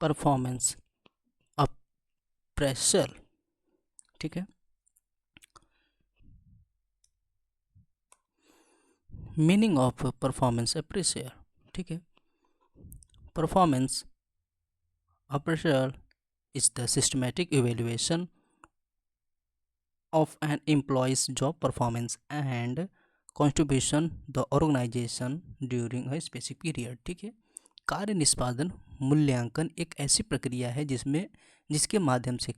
Performance appraisal, ठीक है। Meaning of performance appraisal, ठीक है। Performance appraisal is the systematic evaluation of an employee's job performance and contribution the organization during a specific period, ठीक है। कार्य निष्पादन मूल्यांकन एक ऐसी प्रक्रिया है जिसके माध्यम से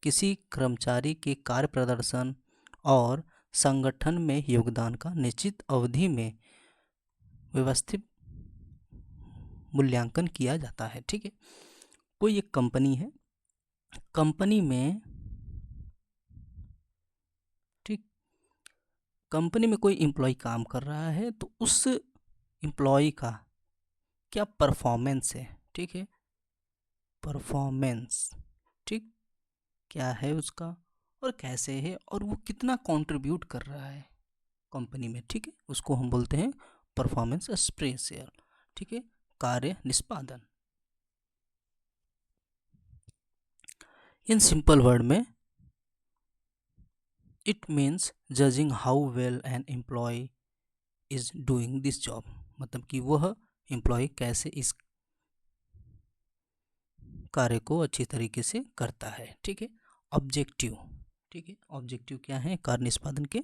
किसी कर्मचारी के कार्य प्रदर्शन और संगठन में योगदान का निश्चित अवधि में व्यवस्थित मूल्यांकन किया जाता है, ठीक है। कोई एक कंपनी है, कंपनी में, ठीक, कंपनी में कोई एम्प्लॉय काम कर रहा है तो उस एम्प्लॉय का क्या परफॉर्मेंस है, ठीक है। परफॉर्मेंस, ठीक, क्या है उसका और कैसे है और वो कितना कंट्रीब्यूट कर रहा है कंपनी में, ठीक है, उसको हम बोलते हैं परफॉर्मेंस अप्रेशल, ठीक है। कार्य निष्पादन, इन सिंपल वर्ड में it means judging how well an employee is doing this job, मतलब कि वह एम्प्लॉय कैसे इस कार्य को अच्छी तरीके से करता है, ठीक है। ऑब्जेक्टिव, ठीक है, ऑब्जेक्टिव क्या है कार्य निष्पादन के?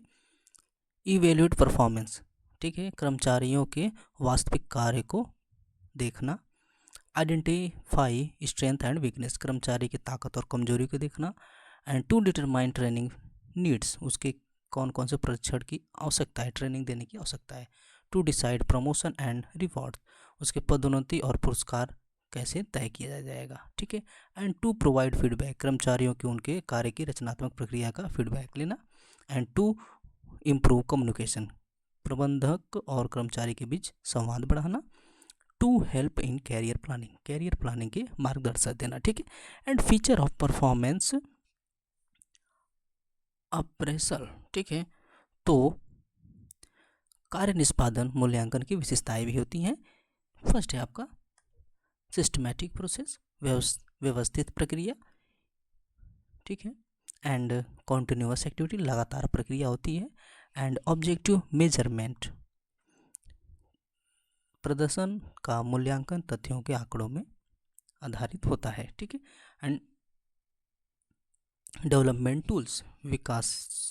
इवेल्यूएट परफॉर्मेंस, ठीक है, कर्मचारियों के वास्तविक कार्य को देखना। आइडेंटिफाई स्ट्रेंथ एंड वीकनेस, कर्मचारी की ताकत और कमजोरी को देखना। And to determine training needs, उसके कौन कौन से प्रशिक्षण की आवश्यकता है, ट्रेनिंग देने की आवश्यकता है। To decide promotion and reward, उसके पदोन्नति और पुरस्कार कैसे तय किया जाएगा, ठीक है। एंड टू प्रोवाइड फीडबैक, कर्मचारियों की उनके कार्य की रचनात्मक प्रक्रिया का फीडबैक लेना। एंड टू इम्प्रूव कम्युनिकेशन, प्रबंधक और कर्मचारी के बीच संवाद बढ़ाना। To help in career planning, career planning के मार्गदर्शन देना, ठीक है। And feature of performance appraisal, ठीक है। तो कार्य निष्पादन मूल्यांकन की विशेषताएं भी होती हैं। फर्स्ट है आपका सिस्टमैटिक प्रोसेस, व्यवस्थित प्रक्रिया, ठीक है। एंड कॉन्टिन्यूअस एक्टिविटी, लगातार प्रक्रिया होती है। एंड ऑब्जेक्टिव मेजरमेंट, प्रदर्शन का मूल्यांकन तथ्यों के आंकड़ों में आधारित होता है, ठीक है। एंड डेवलपमेंट टूल्स,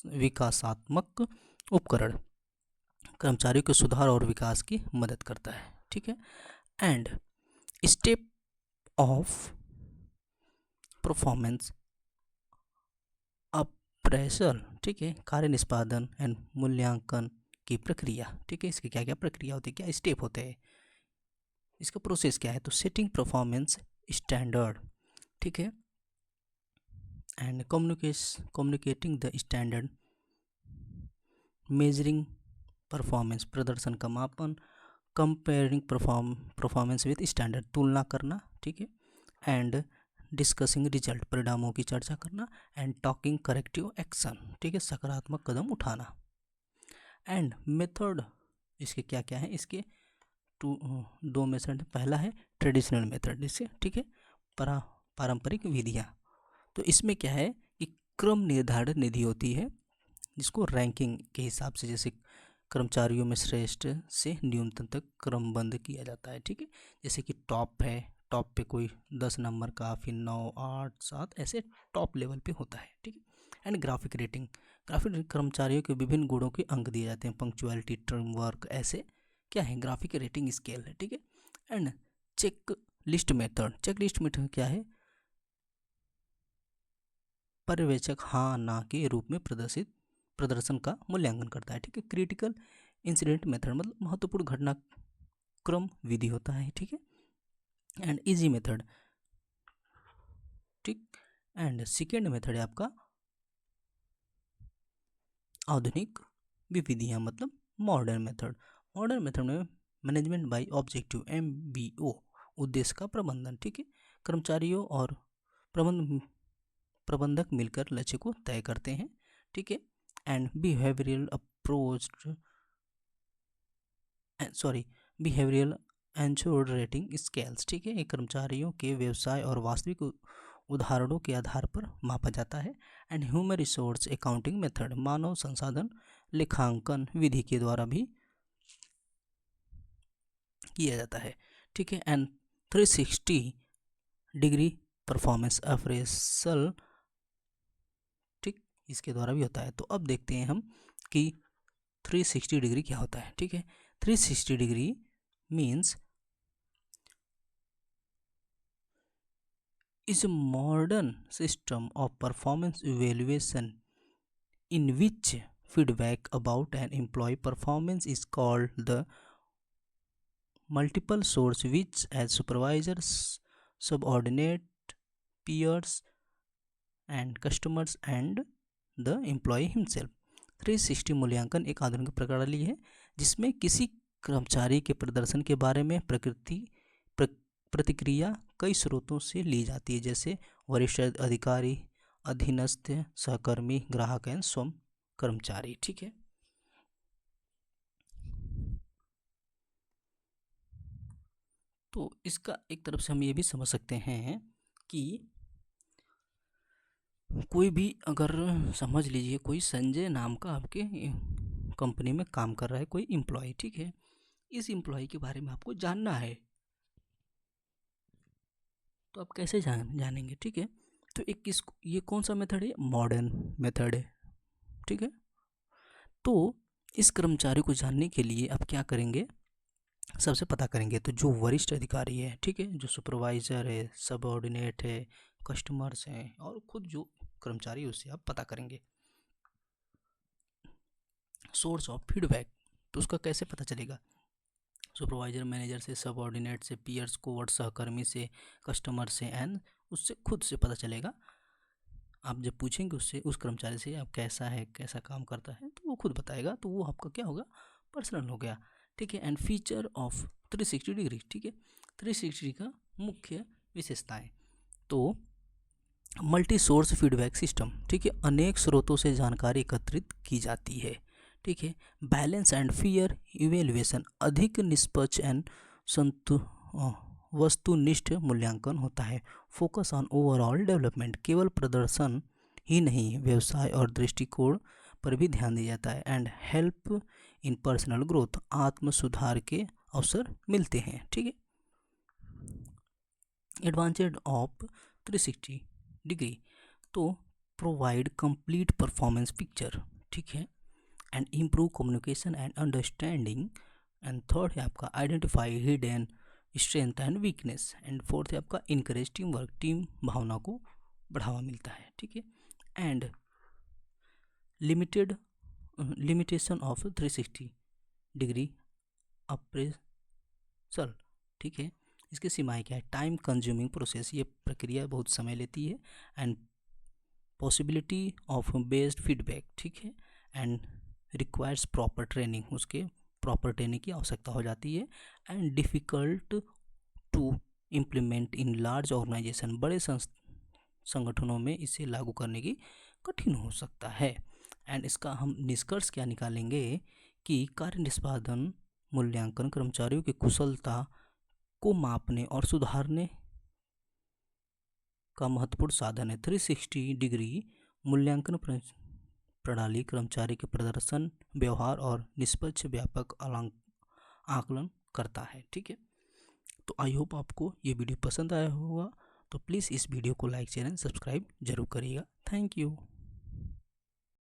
विकासात्मक उपकरण कर्मचारियों के सुधार और विकास की मदद करता है, ठीक है। And step of performance appraisal, ठीक है, कार्य निष्पादन एंड मूल्यांकन की प्रक्रिया, ठीक है। इसकी क्या क्या प्रक्रिया होती है, क्या स्टेप होते हैं, इसका प्रोसेस क्या है? तो सेटिंग परफॉर्मेंस स्टैंडर्ड, ठीक है। And communicating the standard, measuring performance, प्रदर्शन का मापन। कंपेयरिंग परफॉर्मेंस विद स्टैंडर्ड, तुलना करना, ठीक है। एंड डिस्कसिंग रिजल्ट, परिणामों की चर्चा करना। एंड टॉकिंग करेक्टिव एक्शन, ठीक है, सकारात्मक कदम उठाना। एंड मेथड, इसके क्या क्या है? इसके दो मेथड, पहला है ट्रेडिशनल मेथड, इससे, ठीक है, पारंपरिक विधियाँ। तो इसमें क्या है कि क्रम निर्धारित निधि होती है जिसको रैंकिंग के हिसाब से, जैसे कर्मचारियों में श्रेष्ठ से न्यूनतम तक क्रमबद्ध किया जाता है, ठीक है। जैसे कि टॉप है, टॉप पे कोई 10 नंबर का, फिर 9, 8, 7 ऐसे टॉप लेवल पे होता है, ठीक है। एंड ग्राफिक रेटिंग, ग्राफिक कर्मचारियों के विभिन्न गुणों के अंक दिए जाते हैं, पंक्चुअलिटी, टर्म वर्क, ऐसे क्या है ग्राफिक रेटिंग स्केल है, ठीक है। And check list method, check list method क्या है? पर्यवेक्षक हाँ ना के रूप में प्रदर्शन का मूल्यांकन करता है, ठीक है। क्रिटिकल इंसिडेंट मेथड, मतलब महत्वपूर्ण घटनाक्रम विधि होता है, ठीक है। एंड इजी मेथड, ठीक। एंड सेकेंड मेथड है आपका आधुनिक विधियाँ, मतलब मॉडर्न मेथड। मॉडर्न मेथड में मैनेजमेंट बाय ऑब्जेक्टिव, MBO, उद्देश्य का प्रबंधन, ठीक है। कर्मचारियों और प्रबंधक मिलकर लक्ष्य को तय करते हैं, ठीक है। And behavioural ensured rating scales, ठीक है, ये कर्मचारियों के व्यवसाय और वास्तविक उदाहरणों के आधार पर मापा जाता है। And human resource accounting method, मानव संसाधन लेखांकन विधि के द्वारा भी किया जाता है, ठीक है। एंड 360 डिग्री परफॉर्मेंस अप्रेजल, ठीक, इसके द्वारा भी होता है। तो अब देखते हैं हम कि 360 डिग्री क्या होता है, ठीक है। 360 degree means is a modern system of performance evaluation in which feedback about an employee performance is called the multiple source, which as supervisors, subordinate, peers and customers and the employee himself। 360 मूल्यांकन एक आधुनिक प्रणाली है जिसमें किसी कर्मचारी के प्रदर्शन के बारे में प्रतिक्रिया कई स्रोतों से ली जाती है, जैसे वरिष्ठ अधिकारी, अधीनस्थ, सहकर्मी, ग्राहक एवं स्वयं कर्मचारी, ठीक है। तो इसका एक तरफ से हम ये भी समझ सकते हैं कि कोई भी अगर समझ लीजिए कोई संजय नाम का आपके कंपनी में काम कर रहा है कोई एम्प्लॉय, ठीक है। इस एम्प्लॉय के बारे में आपको जानना है, तो आप कैसे जानेंगे, ठीक है। तो ये कौन सा मेथड है, मॉडर्न मेथड है, ठीक है। तो इस कर्मचारी को जानने के लिए आप क्या करेंगे, सबसे पता करेंगे तो जो वरिष्ठ अधिकारी है, ठीक है, जो सुपरवाइजर है, सबऑर्डिनेट है, कस्टमर्स हैं और खुद जो कर्मचारी है उससे आप पता करेंगे। सोर्स ऑफ फीडबैक, तो उसका कैसे पता चलेगा, सुपरवाइजर मैनेजर से, सबऑर्डिनेट से, पीयर्स कोवर्ट सहकर्मी से, कस्टमर से एंड उससे खुद से पता चलेगा। आप जब पूछेंगे उससे, उस कर्मचारी से आप कैसा है, कैसा काम करता है, तो वो खुद बताएगा, तो वो आपका क्या होगा, पर्सनल हो गया, ठीक है। एंड फीचर ऑफ 360 डिग्री, ठीक है, 360 का मुख्य विशेषताएं, तो मल्टी सोर्स फीडबैक सिस्टम, ठीक है, अनेक स्रोतों से जानकारी एकत्रित की जाती है, ठीक है। बैलेंस एंड फेयर इवेल्युएशन, अधिक निष्पक्ष एंड वस्तुनिष्ठ मूल्यांकन होता है। फोकस ऑन ओवरऑल डेवलपमेंट, केवल प्रदर्शन ही नहीं व्यवसाय और दृष्टिकोण पर भी ध्यान दिया जाता है। And help in personal growth, आत्म सुधार के अवसर मिलते हैं, ठीक है। एडवांटेज ऑफ 360 डिग्री, तो प्रोवाइड कंप्लीट परफॉर्मेंस पिक्चर, ठीक है, and improve communication and understanding. And third है आपका identify hidden strength and weakness. And fourth है आपका इनकरेज टीम वर्क, टीम भावना को बढ़ावा मिलता है, ठीक है। And limitation of 360 degree appraisal, ठीक है, इसकी सीमाएं क्या है, टाइम कंज्यूमिंग प्रोसेस, ये प्रक्रिया बहुत समय लेती है। And possibility of based feedback, ठीक है, एंड रिक्वायर्स प्रॉपर ट्रेनिंग, उसके प्रॉपर ट्रेनिंग की आवश्यकता हो जाती है। And difficult to implement in large organization, बड़े संगठनों में इसे लागू करने की कठिन हो सकता है। एंड इसका हम निष्कर्ष क्या निकालेंगे कि कार्य निष्पादन मूल्यांकन कर्मचारियों की कुशलता को मापने और सुधारने का महत्वपूर्ण साधन है। 360 डिग्री मूल्यांकन प्रणाली कर्मचारी के प्रदर्शन, व्यवहार और निष्पक्ष व्यापक आकलन करता है, ठीक है। तो आई होप आपको ये वीडियो पसंद आया होगा, तो प्लीज़ इस वीडियो को लाइक, शेयर एंड सब्सक्राइब जरूर करिएगा। Thank you.